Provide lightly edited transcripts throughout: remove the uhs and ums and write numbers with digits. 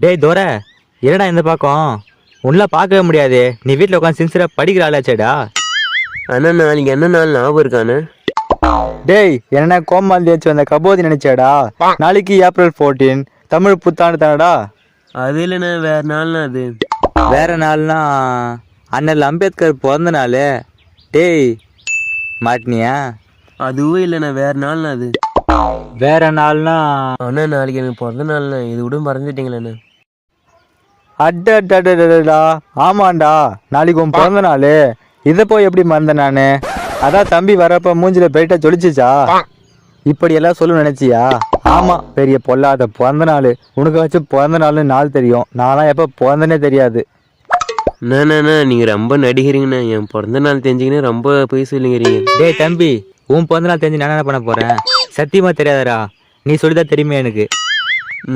டேய் தோர, என்னடா இந்த பக்கம்? உன்னை பார்க்கவே முடியாது. நீ வீட்டில் உட்காந்து சின்சியராக படிக்கிற ஆளாச்சேடா. அண்ணா நாளைக்கு என்ன நாள் ஞாபகம் இருக்கானே? டேய் என்ன கோமால் தேய்ச்சி வந்த கபோதி நினைச்சாடா? நாளைக்கு ஏப்ரல் 14 தமிழ் புத்தாண்டு தானடா. அது இல்லைண்ணா, வேற நாள்னா அது. வேற நாள்னா அண்ணல் அம்பேத்கர் பிறந்த நாள். டேய் மாட்டினியா? அதுவும் இல்லைண்ணா, வேற நாள்னா அது. வேற நாள்னா அண்ணா நாளைக்கு எனக்கு பிறந்த நாள்ண்ணா, இது கூட மறந்துட்டீங்களேண்ணா. அடடா ஆமாண்டா, நாளைக்கு உன் பிறந்த நாள். இதை போய் எப்படி மறந்தேன் நான்? அதான் தம்பி வரப்ப மூஞ்சில பெயிட்டா சொல்லிச்சுச்சா? இப்படி எல்லாம் சொல்ல நினைச்சியா? ஆமா, பெரிய பொல்லாத பிறந்த நாள். உனக்கு வச்சு பிறந்த நாள்னு நாள் தெரியும், நான்லாம் எப்போ பிறந்தனே தெரியாது. அண்ணா நீங்கள் ரொம்ப நடிக்கிறீங்கண்ணா. என் பிறந்த நாள் தெரிஞ்சிங்கன்னு ரொம்ப போய் சொல்லிக்கிறீங்க. டேய் தம்பி, உன் பிறந்த நாள் தெரிஞ்சு நான் என்ன பண்ண போறேன்? சத்தியமா தெரியாதடா, நீ சொல்லிதான் தெரியுமே எனக்கு.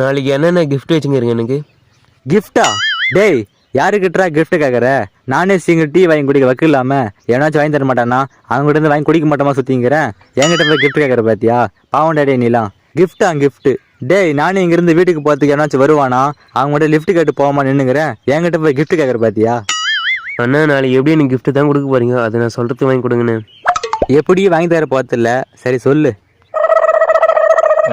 நாளைக்கு என்னென்ன கிஃப்ட் வச்சுங்கிறீங்க எனக்கு? கிஃப்டா? டேய் யாருக்கிட்டா கிஃப்ட் கேட்குற? நானே சிங்கிள் டீ வாங்கி குடிக்க வைக்கலாம? எவனாச்சும் வாங்கி தர மாட்டானா? அவங்ககிட்ட இருந்து வாங்கி குடிக்க மாட்டோமா சுற்றிங்கிறேன். என்கிட்ட போய் கிஃப்ட் கேட்குற பாத்தியா? பாவம் டே நீலாம் கிஃப்டா கிஃப்ட்டு. டேய் நானே இங்கிருந்து வீட்டுக்கு போகிறதுக்கு எவனாச்சும் வருவானா? அவங்ககிட்ட லிஃப்ட் கேட்டு போகாம நின்றுங்கிறேன். என்கிட்ட போய் கிஃப்ட் கேட்குற பாத்தியா? அண்ணா நாளைக்கு எப்படி எனக்கு கிஃப்ட்டு தான் கொடுக்க போறீங்க? அதை நான் சொல்கிறது வாங்கி கொடுங்கண்ணே. எப்படியும் வாங்கி தர போகிறதில்ல, சரி சொல்லு.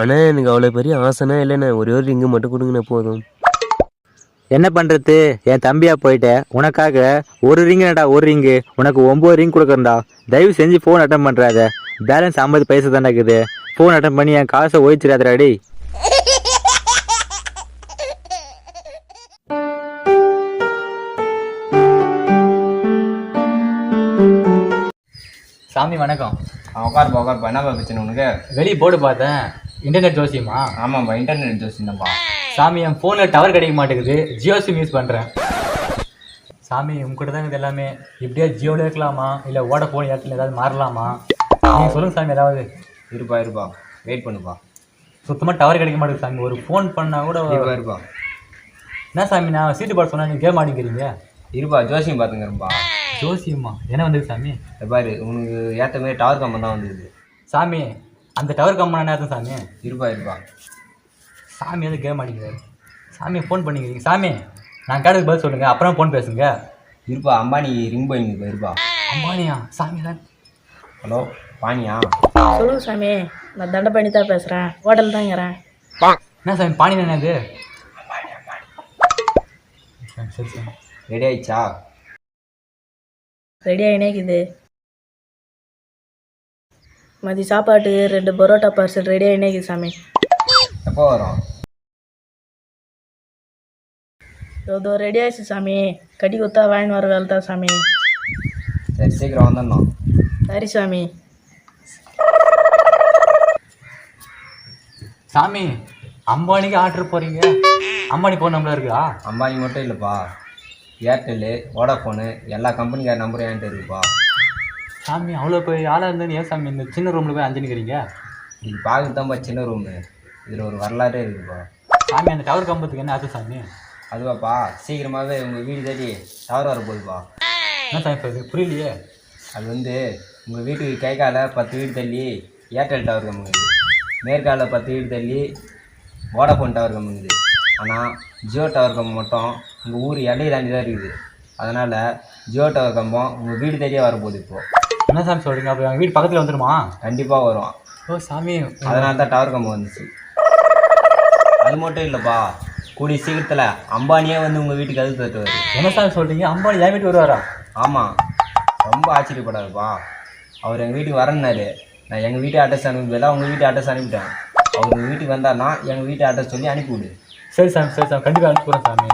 அண்ணா எனக்கு அவ்வளோ பெரிய ஆசைனா இல்லைண்ணே, ஒரே ஒரு ரிங்கு மட்டும் கொடுங்கண்ணே போதும். என்ன பண்ணுறது, என் தம்பியா போயிட்ட. உனக்காக ஒரு ரிங்குடா, ஒரு ரிங்கு உனக்கு 9 ரிங் கொடுக்குறேன்டா. தயவு செஞ்சு ஃபோன் அட்டன் பண்ணுறாத. பேலன்ஸ் 50 பைசா தானே இருக்குது. ஃபோன் அட்டன் பண்ணி என் காசை ஒழிச்சிடாதடாடி. சாமி வணக்கம். உட்காருப்பா. என்னப்பா பிரச்சனை உனக்கு? வெளியே போர்டு பார்த்தேன், இன்டர்நெட் ஜோசியமா? ஆமாப்பா, இன்டர்நெட் ஜோசியம்ப்பா. சாமி என் ஃபோனில் டவர் கிடைக்க மாட்டேங்குது, ஜியோ சிம் யூஸ் பண்ணுறேன். சாமி உங்ககிட்ட தான் இது எல்லாமே. இப்படியே ஜியோவில் இருக்கலாமா இல்லை வோடஃபோன் ஏர்டெல் ஏதாவது மாறலாமா? நீங்கள் சொல்லுங்கள் சாமி. ஏதாவது இருப்பா வெயிட் பண்ணுப்பா. சுத்தமாக டவர் கிடைக்க மாட்டேங்குது சாமி. ஒரு ஃபோன் பண்ணால் கூட இருப்பா. என்ன சாமி, நான் சீட்டு பாட்டு சொன்னால் நீங்கள் கேம் ஆடிக்கிறீங்க. இருப்பா, ஜோசியம் பார்த்துங்கிறப்பா. ஜோசியம்மா என்ன வந்தது சாமி? பாரு, உனக்கு ஏற்ற மாதிரி டவர் கம்பம் தான் வந்தது சாமி. அந்த டவர் கம்பெனி என்ன அர்த்தம் சாமி? இருப்பா. சாமி வந்து கேம் ஆடிக்கிறாரு. சாமி ஃபோன் பண்ணிக்கிறீங்க சாமி. நான் கேட்டதுக்கு பதில் சொல்லுங்கள், அப்புறம் ஃபோன் பேசுங்க. இருப்பா, அம்பானி ரிங் போயிங்க. இருப்பா. அம்பானியா? சாமி தான். ஹலோ பானியா? சொல்லுங்க சாமி, நான் தண்டபாணி தான் பேசுகிறேன். ஹோட்டல் தாங்கிறேன். என்ன சாமி பாணி என்னது? சரி சாமி. ரெடி ஆயிடுச்சா? ரெடியாக இணைக்குது. மதிய சாப்பாட்டு 2 பரோட்டா பார்சல் ரெடியாக இணைக்குது சாமி. எப்போ வரும்? இதோ ரெடி ஆயிடுச்சு சாமி. கட்டி குத்தா வாங்கின்னு வர வேலை தான் சாமி. சரி, சீக்கிரம் வந்துடணும். சரி சாமி. சாமி அம்பானிக்கு ஆர்டர் போகிறீங்க? அம்பானி ஃபோன் நம்பர் இருக்கா? அம்பானி மட்டும் இல்லைப்பா, ஏர்டெல்லு, வோடாஃபோனு எல்லா கம்பெனிக்கார நம்பரும் என்கிட்ட இருக்குப்பா. சாமி அவ்வளோ போய் ஆளாக இருந்தேன்னு ஏன் சாமி இந்த சின்ன ரூமில் போய் அஞ்சுனுக்கிறீங்க? இது பார்க்க தான்ப்பா சின்ன ரூமு. இதில் ஒரு வரலாறே இருக்குப்பா. சாமி அந்த டவர் கம்பத்துக்கு என்ன ஆச்சு சாமி? அதுவாப்பா, சீக்கிரமாகவே உங்கள் வீடு தேடி டவர் வர போகுதுப்பா. என்ன சாமி இப்போ புரியலையே. அது வந்து உங்கள் வீட்டுக்கு கை கால 10 வீடு தள்ளி ஏர்டெல் டவர் கம்பெனி, மேற்கால 10 வீடு தள்ளி வோடாஃபோன் டவர் கம்பெனி. ஆனால் ஜியோ டவர் கம்பம் மட்டும் உங்கள் ஊர் எல்லையை தாண்டி தான் இருக்குது. அதனால் ஜியோ டவர் கம்பம் உங்கள் வீடு தேடியே வரப்போகுது இப்போது. என்ன சாமி சொல்கிறீங்க? அப்போ எங்கள் வீட்டு பக்கத்தில் வந்துடுமா? கண்டிப்பாக வரும். ஓ சாமி, அதனால தான் டவர் கம்பம் வந்துச்சு. அது மட்டும் இல்லைப்பா, கூடிய சீக்கிரத்தில் அம்பானியே வந்து உங்கள் வீட்டுக்கு அது தட்டுவார். என்ன சாமி சொல்கிறீங்க? அம்பானி என் வீட்டு வருவாரா? ஆமாம், ரொம்ப ஆச்சரியப்படாதுப்பா. அவர் எங்கள் வீட்டுக்கு வரேன்னாரு. நான் எங்கள் வீட்டு அட்ரஸ் அனுப்பிவிடலாம், உங்கள் வீட்டு அட்ரஸ் அனுப்பிட்டேன். அவர் உங்கள் வீட்டுக்கு வந்தார்னா எங்கள் வீட்டு அட்ரஸ் சொல்லி அனுப்பிவிடு. சரி சாமி, சரி சாமி, கண்டிப்பாக அனுப்பிவிடுறேன் சாமி.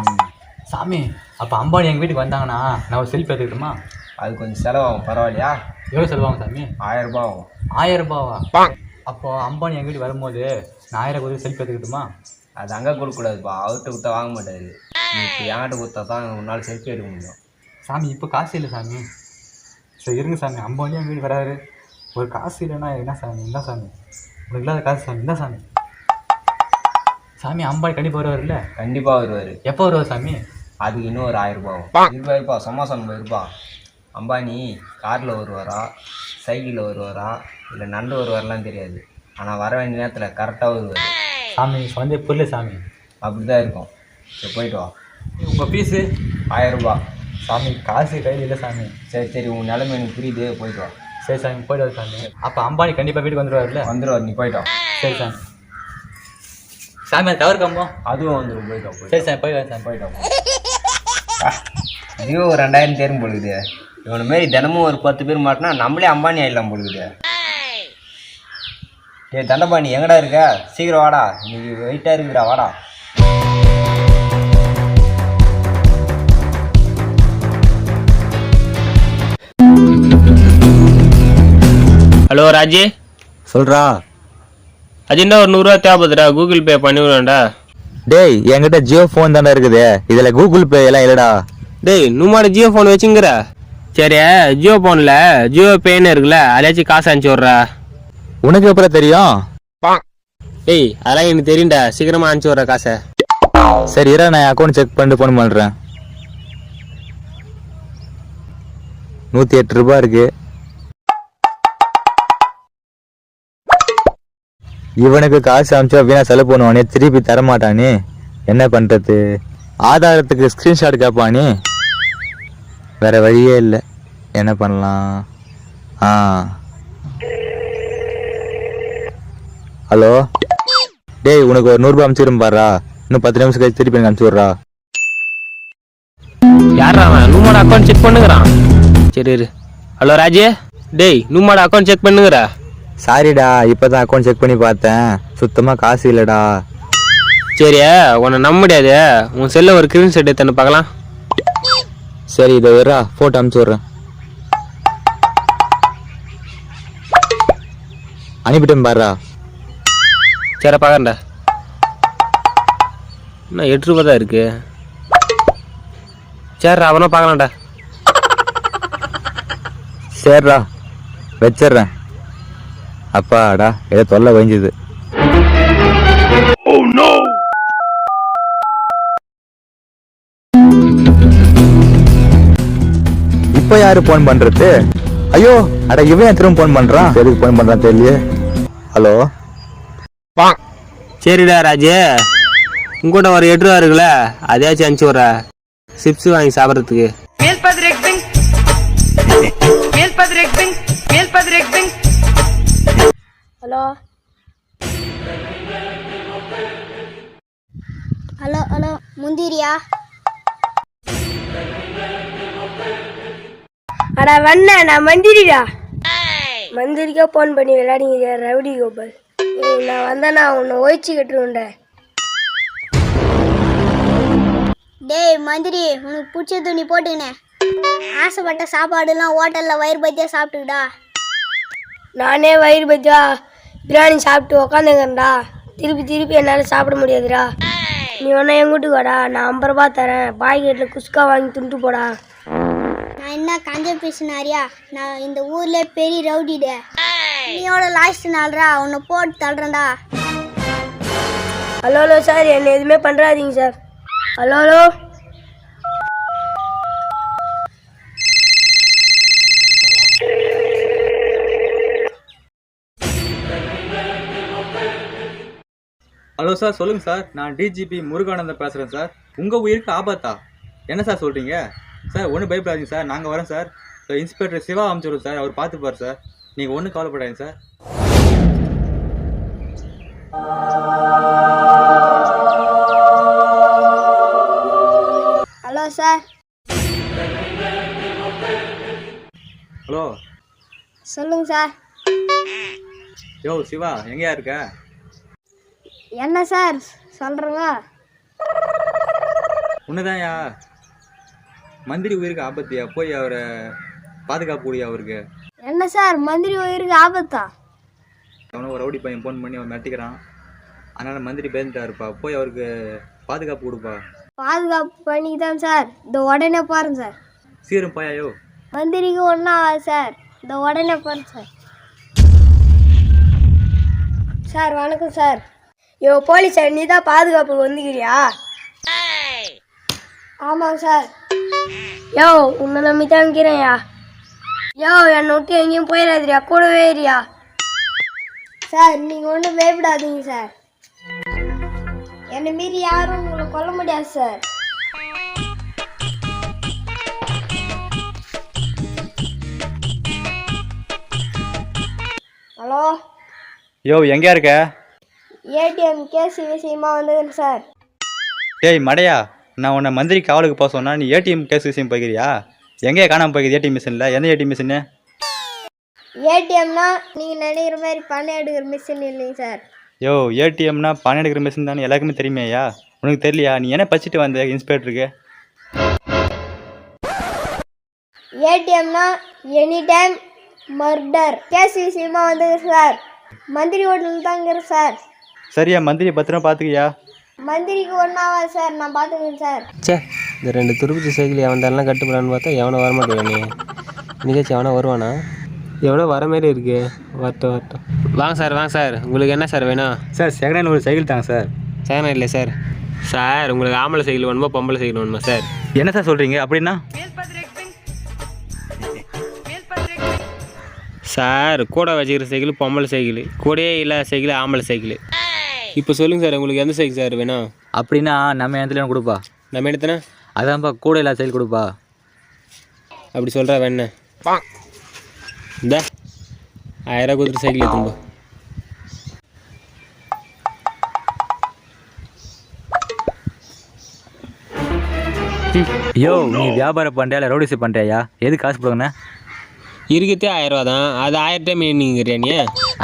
சாமி அப்போ அம்பானி எங்கள் வீட்டுக்கு வந்தாங்கன்னா நான் ஒரு செல்ஃபி எடுத்துக்கிட்டுமா? அது கொஞ்சம் செலவாகும், பரவாயில்லையா? எவ்வளோ செலவாகும் சாமி? 1000 ரூபா ஆகும். 1000 ரூபாவா? அப்போது அம்பானி எங்கள் வீட்டுக்கு வரும்போது நான் 1000 கொடுத்து செல்ஃபி எடுத்துக்கிட்டுமா? அது அங்கே கொடுக்கக்கூடாதுப்பா, அவர்கிட்ட கொடுத்தா வாங்க மாட்டார். நீ இப்போ என்கிட்ட கொடுத்தா தான் ஒரு நாள் செல்ஃபி எடுக்க முடியும். சாமி இப்போ காசு இல்லை சாமி. சரி இருங்க சாமி, அம்பானியும் எங்கள் வீடு வராரு. ஒரு காசு இல்லைன்னா என்ன சாமி? என்ன சாமி உங்களுக்கு இல்லாத காசு சாமி? என்ன சாமி? சாமி அம்பானி கண்டிப்பாக வருவார் இல்லை? கண்டிப்பாக வருவார். எப்போ வருவார் சாமி? அதுக்கு இன்னும் ஒரு 1000 ரூபா ஆகும். இருப்பா, சும்மா சொன்ன இருப்பா. அம்பானி காரில் வருவாரா, சைக்கிளில் வருவாரா, இல்லை நடந்து வருவாரெலாம் தெரியாது. ஆனால் வர வேண்டிய நேரத்தில் கரெக்டாக வருவார். சாமி சொந்தே புரியல சாமி. அப்படி தான் இருக்கும். சரி போயிட்டு வா. உங்கள் ஃபீஸு 1000 ரூபா. சாமி காசு கையில் இல்லை சாமி. சரி சரி உன் நிலைமை எனக்கு புரியுது, போயிட்டு வா. சரி சாமி போயிட்டு வர சாமி. அப்போ அம்பானி கண்டிப்பாக வீட்டுக்கு வந்துடுவார்ல? வந்துடுவார், நீ போயிட்டு வா. சரி சாமி. சாமி அது டவர் கம்பம். அதுவும் வந்துடும், போயிட்டு வா. சரி சாமி போயிட்டு வரேன் சாமி. போயிட்டு வா. இதுவும் ஒரு 2000 தேரும் பொழுது. இவனை மாரி தினமும் ஒரு 10 பேர் மாட்டினா நம்மளே அம்பானி ஆயிடலாம் பொழுது. ஏ தண்டபாணி எங்கடா இருக்க? சீக்கிரம் வாடா, இன்னைக்கு வெயிட்டாக இருக்குதுடா, வாடா. ஹலோ ராஜி, சொல்கிறா. அஜெண்டா ஒரு 100 ரூபா தேவைப்படுதுடா, கூகுள் பே பண்ணி விடுவேன்டா. டேய் என்கிட்ட ஜியோ ஃபோன் தானே இருக்குது, இதில் கூகுள் பே எல்லாம் இல்லைடா. டேய் நும்மாட ஜியோ ஃபோன் வச்சுங்கிற? சரி ஜியோ ஃபோனில் ஜியோ பேன்னு இருக்குல்ல, அதாச்சும் காசு அனுப்பிச்சி விட்றா. உனக்கு எப்பறம் தெரியும்? டேய் அதெல்லாம் எனக்கு தெரியும்டா, சீக்கிரமாக அனுப்பிச்சி விட்ற காசை. சரி இரா, நான் அக்கௌண்ட் செக் பண்ணிட்டு ஃபோன் பண்ணுறேன். 108 ரூபா இருக்கு. இவனுக்கு காசு அனுப்பிச்சா வீணா செலவு பண்ணுவானே, திருப்பி தரமாட்டானே, என்ன பண்ணுறது? ஆதாரத்துக்கு ஸ்க்ரீன்ஷாட் கேட்பானே, வேற வழியே இல்லை, என்ன பண்ணலாம்? ஹலோ டேய், உனக்கு ஒரு 100 ரூபா அனுப்பிச்சிடும் பாரா, இன்னும் 10 நிமிஷம் கழிச்சு திருப்பி எனக்கு அனுப்பிச்சி விட்றா. யாரா அவன்? நும்மாட அக்கௌண்ட் செக் பண்ணுங்கிறான். சரி இரு. ஹலோ ராஜே, டேய் நும்மாட அக்கௌண்ட் செக் பண்ணுங்கிற? சாரிடா, இப்போதான் அக்கௌண்ட் செக் பண்ணி பார்த்தேன், சுத்தமாக காசு இல்லைடா. சரி உன்னை நம்ப முடியாது, உன் செல்ல ஒரு ஸ்க்ரீன் ஷாட் எடுத்து பார்க்கலாம். சரி இதை வரா, ஃபோட்டோ அனுப்பிச்சி விட்றேன். அனுப்பிட்டேன் பாரா. சரி பார்க்கறேன்டா. என்ன 8 ரூபா தான் இருக்கு. சரிடா அவனா பார்க்கலாம்டா. சரிடா வச்சிட்றேன். அப்பாடா ஏதோ தொல்லை வஞ்சுது. இப்போ யாரு போன் பண்றது? ஐயோ அட இவன் திரும்ப போன் பண்றான். எதுக்கு போன் பண்றான் தெரியல. ஹலோ சரிடா ராஜே, உங்கள்கிட்ட ஒரு 8 ரூபா இருக்குல்ல, அதையாச்சும் அனுப்பிச்சி விட்ற, சிப்ஸ் வாங்கி சாப்பிட்றதுக்கு. ஹலோ ஹலோ ஹலோ முந்திரியா? அட வண்ண, நான் மந்திரிடா. மந்திரிக்கா ஃபோன் பண்ணி விளையாடிங்க ரவுடி கோபால். நான் வந்தேன், நான் உன்னை ஒழிச்சு கட்டுருவேன்டா. டேய் மந்திரி, உனக்கு பிடிச்ச துணி போட்டுக்கினே, ஆசைப்பட்ட சாப்பாடுலாம் ஹோட்டலில் வயிறு பத்தியா சாப்பிட்டுக்கிட்டா. நானே வயிறு பத்தியா பிரியாணி சாப்பிட்டு உக்காந்துக்கிறேன்டா. திருப்பி என்னால் சாப்பிட முடியாதுடா. நீ ஒன்றா என் வீட்டுக்கு வாடா, நான் 50 ரூபா தரேன், பாக்கெட்டில் குஸ்கா வாங்கி துண்டு போடா. நான் என்ன கஞ்ச பேசினாரியா? நான் இந்த ஊர்ல பெரிய ரவுடிடே. நீயோட லாஸ்ட் நாள்ரா, உன்னை போட்டு தள்ளுறேன்டா. ஹலோ ஹலோ சார், என்ன எதுவுமே பண்ணுறாதீங்க sir. Hello hello hello sir, சொல்லுங்க சார். நான் டிஜிபி முருகானந்தன் பேசுகிறேன் சார். உங்கள் உயிருக்கு ஆபத்தா? என்ன சார் சொல்கிறீங்க சார்? ஒன்றும் பயப்படாதீங்க சார், நாங்கள் வரோம் சார். இன்ஸ்பெக்டர் சிவா அனுப்பிச்சுடுவோம் சார், அவர் பார்த்துப்பார் சார். நீங்கள் ஒன்றும் கவலைப்படாதீங்க சார். Hello sir. ஹலோ சொல்லுங்க சார். யோ சிவா, எங்கேயா இருக்க? என்ன சார் சொல்கிறேங்க? உன்னதான்யா, மந்திரி உயிருக்கு ஆபத்தியா, போய் அவரை பாதுகாப்பு கூடிய அவருக்கு. என்ன சார் மந்திரி உயிருக்கு ஆபத்தா? அவனை ஒரு ரவுடி பையன் ஃபோன் பண்ணி அவன் மிரட்டிக்கிறான், அதனால் மந்திரி பயந்துட்டாருப்பா, போய் அவருக்கு பாதுகாப்பு கொடுப்பா. பாதுகாப்பு பண்ணிதான் சார், இந்த உடனே பாருங்க சார். சீரும் போயாயோ. மந்திரிக்கு ஒன்றா சார், இந்த உடனே பாருங்க சார். சார் வணக்கம் சார். யோ போலீஸ் சார், நீ தான் பாதுகாப்புக்கு வந்துக்கிறியா? ஆமாங்க சார். யோ உன்னை நம்பி தான் இருக்கிறேன்யா. யோ என்னை விட்டு எங்கேயும் போயிடாதிரியா, கூடவே ஏறியா. சார் நீங்கள் ஒன்றும் பயப்படாதீங்க சார், என்னை மீறி யாரும் உங்களை கொல்ல முடியாது சார். ஹலோ, யோ எங்கேயா இருக்க? ஏடிஎம் கேஸ் விஷயமா வந்ததுங்க சார். டேய் மடையா, நான் உன்னை மந்திரி காவலுக்கு போக சொன்னா நீ ஏடிஎம் கேஸ் விஷயம் போய்க்கிறியா? எங்கேயா காணாமல் போய்க்குது ஏடிஎம் மிஷினில்? எந்த ஏடிஎம் மிஷினு? ஏடிஎம்னா நீங்கள் நினைக்கிற மாதிரி பணம் எடுக்கிற மிஷின் இல்லைங்க சார். யோ ஏடிஎம்னா பணம் எடுக்கிற மிஷின் தானே எல்லாருக்குமே தெரியுமேயா? உனக்கு தெரியலையா? நீ என்ன படிச்சுட்டு வந்த இன்ஸ்பெக்டருக்கு? ஏடிஎம்னா எனி டைம் மர்டர் கேஸ் விஷயமா வந்தது சார். மந்திரி ஹோட்டல் தாங்கிற சார். சரியா, மந்திரி பத்திரம் பார்த்துக்கியா? மந்திரிக்கு ஒன்றாகாது சார், நான் பார்த்துக்கிறேன் சார். சே, இந்த 2 துருப்பிச்சு சைக்கிள் எவன் எல்லாம் கட்டுப்படான்னு பார்த்தா எவனோ வரமாட்டேன். நீ இன்னைக்காச்சும் எவனோ வருவானா? எவனோ வர மாதிரி இருக்கு. வரட்டும். வாங்க சார், உங்களுக்கு என்ன சார் வேணும்? சார் செகண்ட் ஹேண்ட் ஒரு சைக்கிள் தாங்க சார். சேனா இல்லை சார். சார் உங்களுக்கு ஆம்பளை சைக்கிள் வேணுமா பொம்பளை சைக்கிள் வேணுமா சார்? என்ன சார் சொல்கிறீங்க? அப்படின்னா சார் கூட வச்சுக்கிற சைக்கிள் பொம்பளை சைக்கிள், கூடயே இல்லாத சைக்கிள் ஆம்பளை சைக்கிள். இப்போ சொல்லுங்கள் சார், உங்களுக்கு எந்த சைக்கிள் சார் வேணும்? அப்படின்னா நம்ம இடத்துல கொடுப்பா. நம்ம எடுத்தனா அதான்ப்பா கூட இல்லாத சைக்கிள் கொடுப்பா. அப்படி சொல்கிறா வேணே இந்த 1000 ரூபா கொடுத்துட்டு சைக்கிள் எடுத்தும்பா. யோ நீ வியாபாரம் பண்ணுறியா இல்லை ரோடிஸ் பண்ணுறியா? எது காசு போடுங்கண்ணே? இருக்கிறதே 1000 ரூபா தான். அது 1000 டைம் நீங்கிறியா? நீ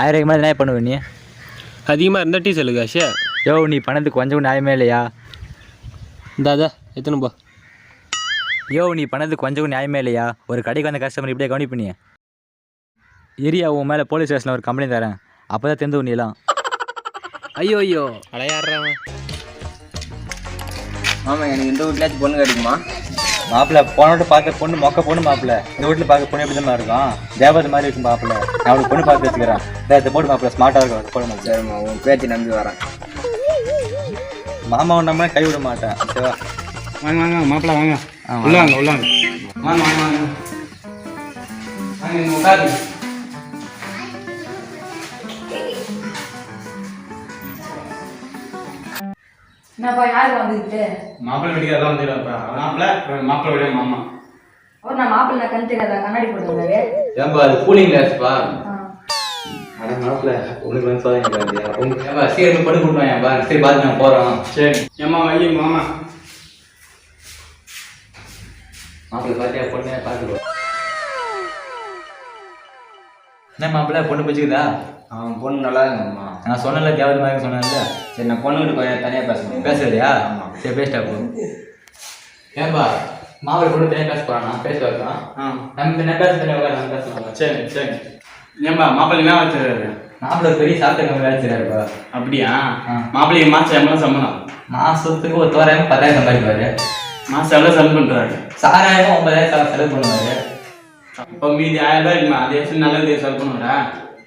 1000 மாதிரி என்ன பண்ணுவேன் நீ? அதிகமாக இருந்தால் டீ சொல்லு காஷா. யோ நீ பண்ணதுக்கு கொஞ்சம் நியாயமே இல்லையா? இந்தாதா எத்தனைப்பா? யோ நீ பண்ணதுக்கு கொஞ்சம் நியாயமே இல்லையா? ஒரு கடைக்கு வந்த கஸ்டமர் இப்படியே கவனிப்பு. நீ ஏரியா உன் மேலே போலீஸ் ஸ்டேஷனில் ஒரு கம்ப்ளைண்ட் தரேன். அப்போ தான் தெரிந்து நீலாம். ஐயோ அடையாடுறான். ஆமாம், எனக்கு இந்த வீட்லாச்சும் பொண்ணு கிடைக்குமா? மாப்பிள்ளை போன வீட்டு பார்க்க பொண்ணு மொக்க பொண்ணு மாப்பிள்ளை. இந்த வீட்டில் பார்க்க பொண்ணு எப்படி தான் இருக்கும்? தேவதை மாதிரி இருக்கும் மாப்பிள்ளை. நான் அவளுக்கு பொண்ணு பார்த்து வச்சுக்கிறேன். இதை போட்டு மாப்பிள்ளை ஸ்மார்ட்டாக இருக்கும். போட மாட்டேன். சரிம்மா, உன் பேச்சு நம்பி வரேன். மாமா ஒன்றாம கை விட மாட்டேன். சரிவா? வாங்க மாப்பிள்ள வாங்க. உள்ள வாங்க. உட்காரு. என்னப்பா யார் வந்துக்கிட்டு? மாப்பிள்ளை வீட்டுக்கு எல்லாம் வந்துடுறாப்பா. மாப்பிள்ளை விட மாமா. ஒரு நான் மாப்பிள்ளை கண் தெரியாதா? கண்ணாடி போட்டுருந்தாரு. ஏன்பா அது கூலிங் கிளாஸ்ப்பா. அட மாப்பிள்ளை உனக்கு வந்து சொல்லுங்க. சீக்கிரம் படு கொடுப்பாங்கப்பா. சரி பார்த்து நான் போகிறோம். சரி ஏம்மா வைய மாமா. மாப்பிள்ளை பார்த்தியா பொண்ணு பார்த்துக்கோ. என்ன மாப்பிள்ளை பொண்ணு பிடிச்சிக்குதா? அவன் பொண்ணு நல்லா இருக்குங்கம்மா. நான் சொன்னல தேவதை மாதிரி சொன்னேன்ல. சரி, நான் பொண்ணுகிட்ட கொஞ்சம் தனியாக பேசணும். பேசுறியா? ஆமாம். சரி பேசிட்டா போ. ஏன்பா மாப்பிள்ளை பொண்ணு தனியாக பேச போகிறான். பேச வைக்கலாம். நம்ம என்ன பேச தனியாக நம்ம பேசலாம். சரி ஏம்பா மாப்பிள்ளை என்ன வச்சுருக்காரு? மாப்பிள்ளை பெரிய சாப்பிட்டு வேலை செய்கிறாருப்பா. அப்படியா? மாப்பிள்ளைக்கு மாதம் எவ்வளோ சம்பளம்? மாதத்துக்கு ஒரு 10,000 சம்பாதிப்பாரு. மாதம் எவ்வளோ செலவு பண்ணுறாரு? 6,000 9,000 செலவு பண்ணுவாரு. இப்போ மீதி 1000 ரூபாய் இருக்குமா? அதே நல்லது செலவு பண்ணுவாரா?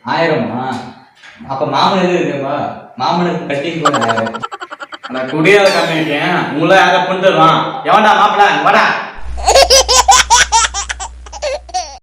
1000மா? அப்போ மாமன் எது இருக்குப்பா? மாமனுக்கு கட்டிக்கு 1000. நான் குடியாத கம்மியாக்கேன். உங்களை யாரை கொண்டு வருவான்? எவன்டா மாப்பிள்ளை? வாடா.